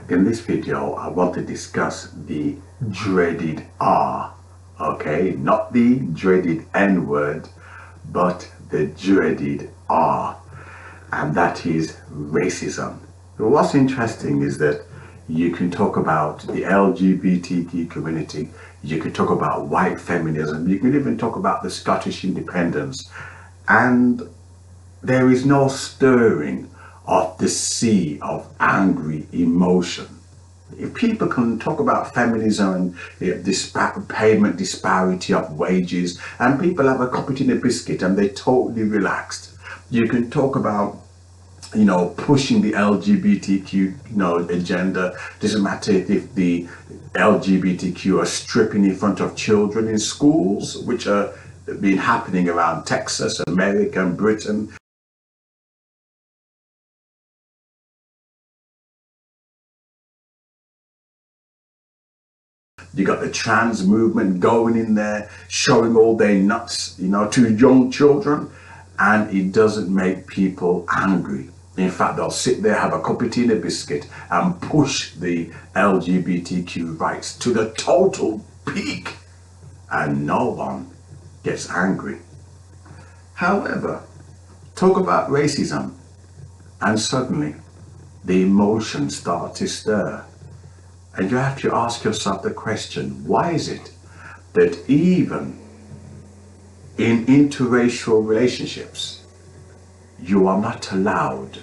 In this video, I want to discuss the dreaded R, okay? Not the dreaded N word, but the dreaded R, and that is racism. What's interesting is that you can talk about the LGBTQ community, you can talk about white feminism, you can even talk about the Scottish independence, and there is no stirring of the sea of angry emotion. If people can talk about feminism and payment disparity of wages, and people have a cup of tea and a biscuit and they're totally relaxed, you can talk about pushing the LGBTQ agenda. Doesn't matter if the LGBTQ are stripping in front of children in schools, which are been happening around Texas, America, and Britain. You got the trans movement going in there, showing all their nuts, to young children, and it doesn't make people angry. In fact, they'll sit there, have a cup of tea and a biscuit, and push the LGBTQ rights to the total peak, and no one gets angry. However, talk about racism, and suddenly the emotions start to stir. And you have to ask yourself the question, why is it that even in interracial relationships, you are not allowed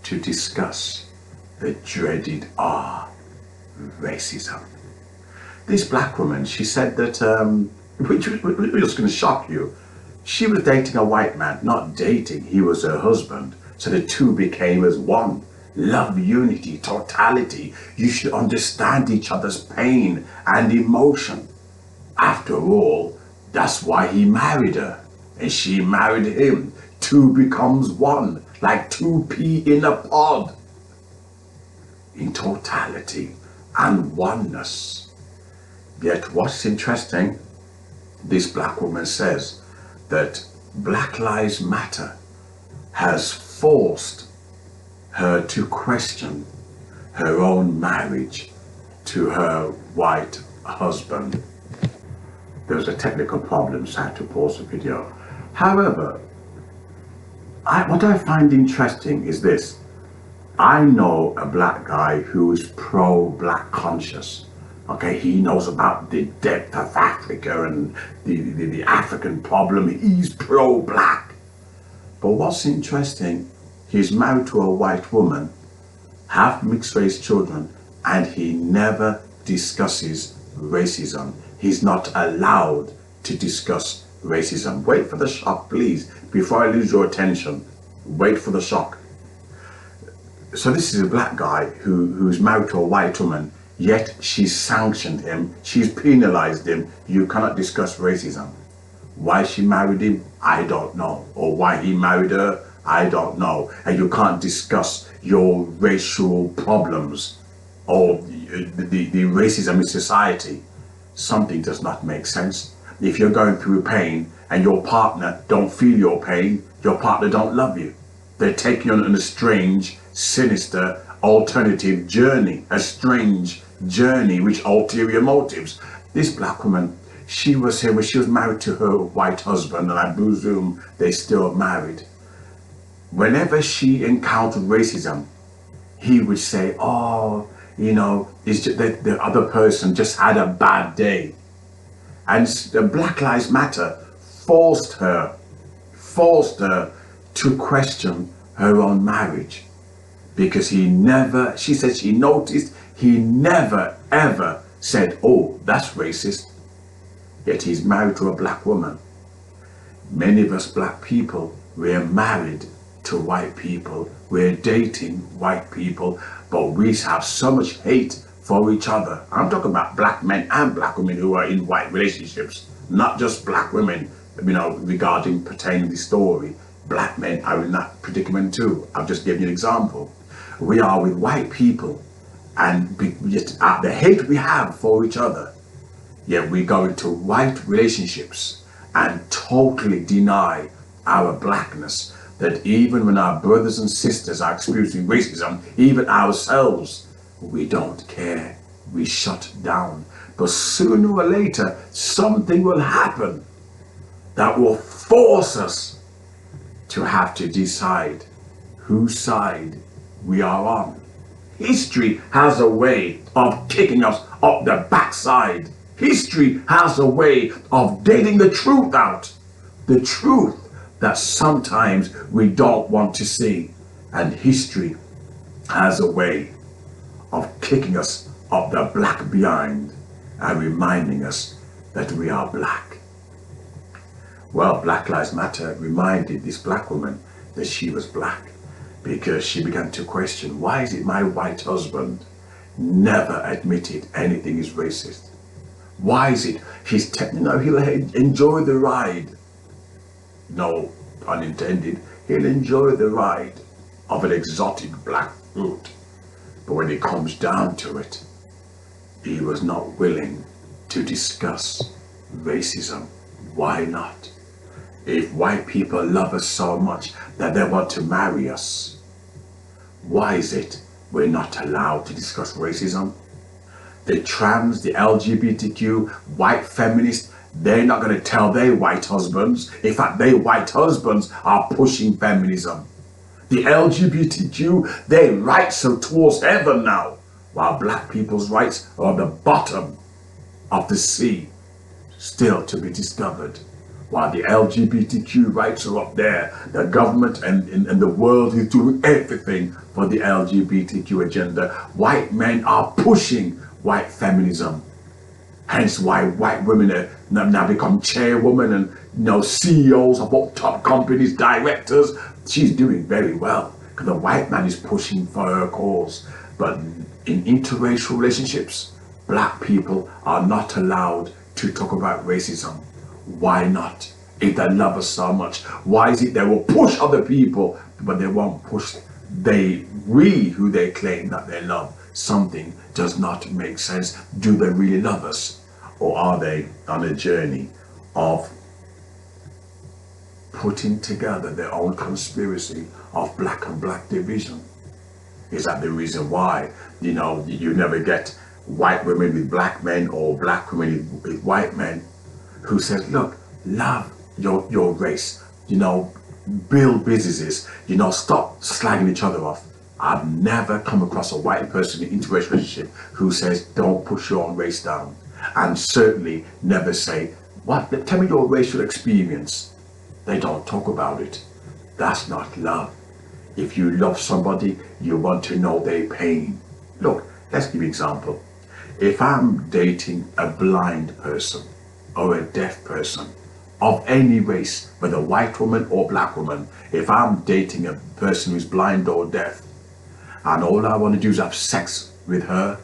to discuss the dreaded R, racism? This black woman, she said that, which was going to shock you, she was dating a white man, not dating, he was her husband. So the two became as one. Love, unity, totality. You should understand each other's pain and emotion. After all, that's why he married her and she married him. Two becomes one, like two peas in a pod, in totality and oneness. Yet what's interesting, this black woman says that Black Lives Matter has forced her to question her own marriage to her white husband. There was a technical problem, so I had to pause the video. However, what I find interesting is this. I know a black guy who is pro-black conscious. Okay, he knows about the depth of Africa and the African problem. He's pro-black. But what's interesting, he's married to a white woman, have mixed race children, and he never discusses racism. He's not allowed to discuss racism. Wait for the shock, please, before I lose your attention. Wait for the shock. So this is a black guy who's married to a white woman, yet she's sanctioned him, she's penalized him. You cannot discuss racism. Why she married him, I don't know. Or why he married her, I don't know. And you can't discuss your racial problems or the racism in society. Something does not make sense. If you're going through pain and your partner don't feel your pain, your partner don't love you. They're taking you on a strange, sinister, alternative journey, a strange journey with ulterior motives. This black woman, she was here when she was married to her white husband, and I presume they still married. Whenever she encountered racism, he would say, oh, it's just the other person just had a bad day. And the Black Lives Matter forced her to question her own marriage. Because she said she noticed he never ever said, oh, that's racist. Yet he's married to a black woman. Many of us black people, we're married to white people, we're dating white people, but we have so much hate for each other. I'm talking about black men and black women who are in white relationships, not just black women, regarding pertaining the story. Black men are in that predicament too. I've just given you an example. We are with white people, and the hate we have for each other, yet we go into white relationships and totally deny our blackness. That even when our brothers and sisters are experiencing racism, even ourselves, we don't care. We shut down. But sooner or later, something will happen that will force us to have to decide whose side we are on. History has a way of kicking us up the backside. History has a way of getting the truth out. The truth that sometimes we don't want to see. And history has a way of kicking us up the black behind and reminding us that we are black. Well, Black Lives Matter reminded this black woman that she was black, because she began to question, why is it my white husband never admitted anything is racist? Why is it he'll enjoy the ride, no pun intended, he'll enjoy the ride of an exotic black fruit, but when it comes down to it, he was not willing to discuss racism. Why not? If white people love us so much that they want to marry us, why is it we're not allowed to discuss racism? The trans, the LGBTQ, white feminists, they're not going to tell their white husbands. In fact, their white husbands are pushing feminism. The LGBTQ, their rights are towards heaven now, while black people's rights are at the bottom of the sea, still to be discovered. While the LGBTQ rights are up there, the government and the world is doing everything for the LGBTQ agenda. White men are pushing white feminism. Hence why white women are now become chairwomen and CEOs of top companies, directors. She's doing very well because the white man is pushing for her cause. But in interracial relationships, black people are not allowed to talk about racism. Why not? If they love us so much, why is it they will push other people, but they won't push we who they claim that they love? Something does not make sense. Do they really love us? Or are they on a journey of putting together their own conspiracy of black and black division? Is that the reason why, you never get white women with black men or black women with white men who says, look, love your race, build businesses, stop slagging each other off. I've never come across a white person in an interracial relationship who says, don't push your own race down. And certainly never say, tell me your racial experience. They don't talk about it. That's not love. If you love somebody, you want to know their pain. Look, let's give an example. If I'm dating a blind person or a deaf person of any race, whether white woman or black woman, if I'm dating a person who's blind or deaf, and all I want to do is have sex with her,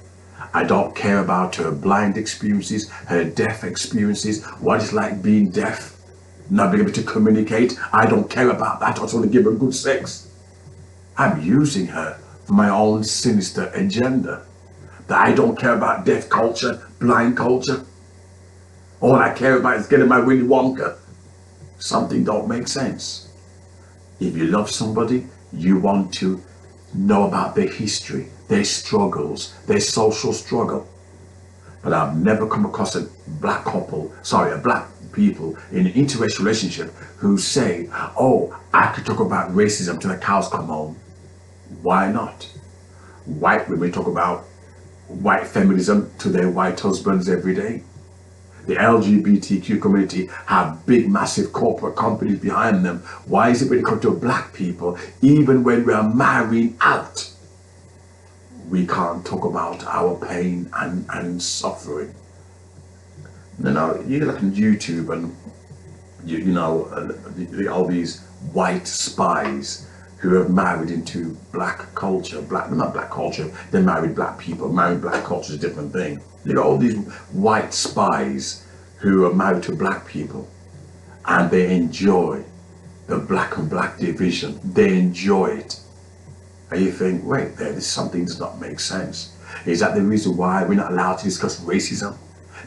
I don't care about her blind experiences, her deaf experiences, what it's like being deaf, not being able to communicate. I don't care about that. I just want to give her good sex. I'm using her for my own sinister agenda. That I don't care about deaf culture, blind culture. All I care about is getting my Willy Wonka. Something don't make sense. If you love somebody, you want to know about their history, their struggles, their social struggle. But I've never come across a black people in an interracial relationship who say, oh, I could talk about racism till the cows come home. Why not? White women talk about white feminism to their white husbands every day. The LGBTQ community have big, massive corporate companies behind them. Why is it when it comes to black people, even when we are marrying out, we can't talk about our pain and suffering? You look on YouTube and all these white spies who have married into black culture, not black culture, they married black people. Married black culture is a different thing. You got all these white spies who are married to black people, and they enjoy the black and black division. They enjoy it. And you think, wait, there's something does not make sense. Is that the reason why we're not allowed to discuss racism?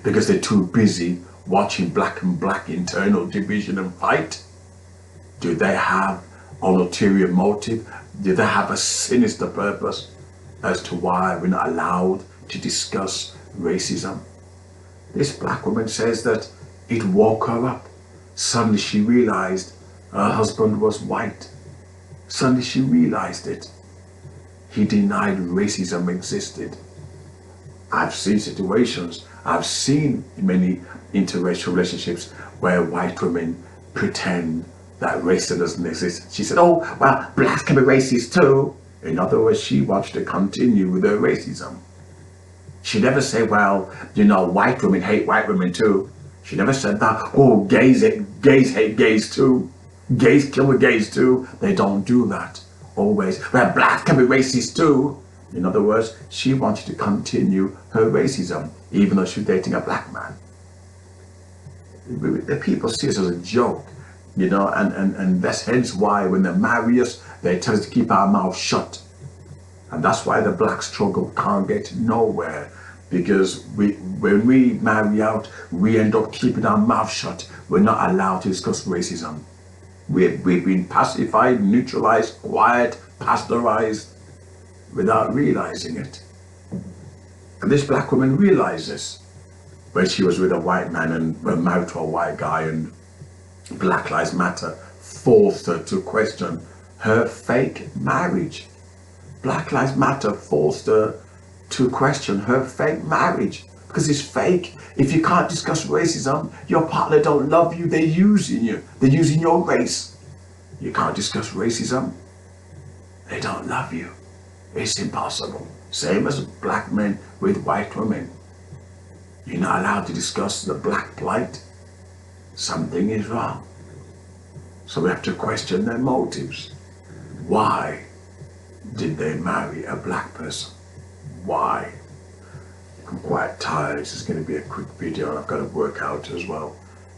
Because they're too busy watching black and black internal division and fight? Do they have an ulterior motive? Do they have a sinister purpose? as to why we're not allowed to discuss racism. This black woman says that it woke her up. Suddenly she realized her husband was white. Suddenly she realized it. He denied racism existed. I've seen situations, I've seen many interracial relationships where white women pretend that racism doesn't exist. She said, oh, well, blacks can be racist too. In other words, she wants to continue with her racism. She never said, well, white women hate white women too. She never said that, oh, gays hate gays too. Gays kill with gays too. They don't do that. Always, well, blacks can be racist too. In other words, she wanted to continue her racism, even though she was dating a black man. The people see us as a joke, and that's hence why when they marry us, they tell us to keep our mouth shut. And that's why the black struggle can't get nowhere, because when we marry out, we end up keeping our mouth shut. We're not allowed to discuss racism. We've been pacified, neutralized, quiet, pasteurized, without realizing it. And this black woman realized this when she was with a white man and married to a white guy, and Black Lives Matter forced her to question her fake marriage. Black Lives Matter forced her to question her fake marriage, because it's fake. If you can't discuss racism, your partner don't love you, they're using you. They're using your race. You can't discuss racism, they don't love you. It's impossible. Same as black men with white women. You're not allowed to discuss the black plight. Something is wrong. So we have to question their motives. Why did they marry a black person? Why? I'm quite tired. This is going to be a quick video and I've got to work out as well.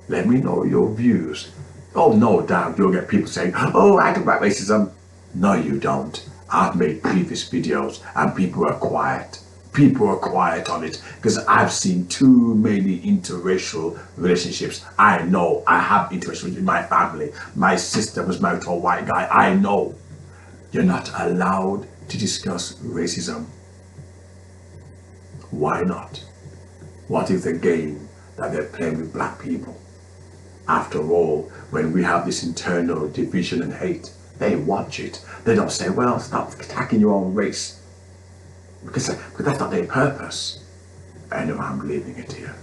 Let me know your views. Oh, no doubt you'll get people saying, oh, I talk about racism. No, you don't. I've made previous videos and people are quiet. People are quiet on it because I've seen too many interracial relationships. I know I have interracial in my family. My sister was married to a white guy. I know. You're not allowed to discuss racism. Why not? What is the game that they're playing with black people? After all, when we have this internal division and hate, they watch it. They don't say, well, stop attacking your own race. Because that's not their purpose. Anyway, I'm leaving it here.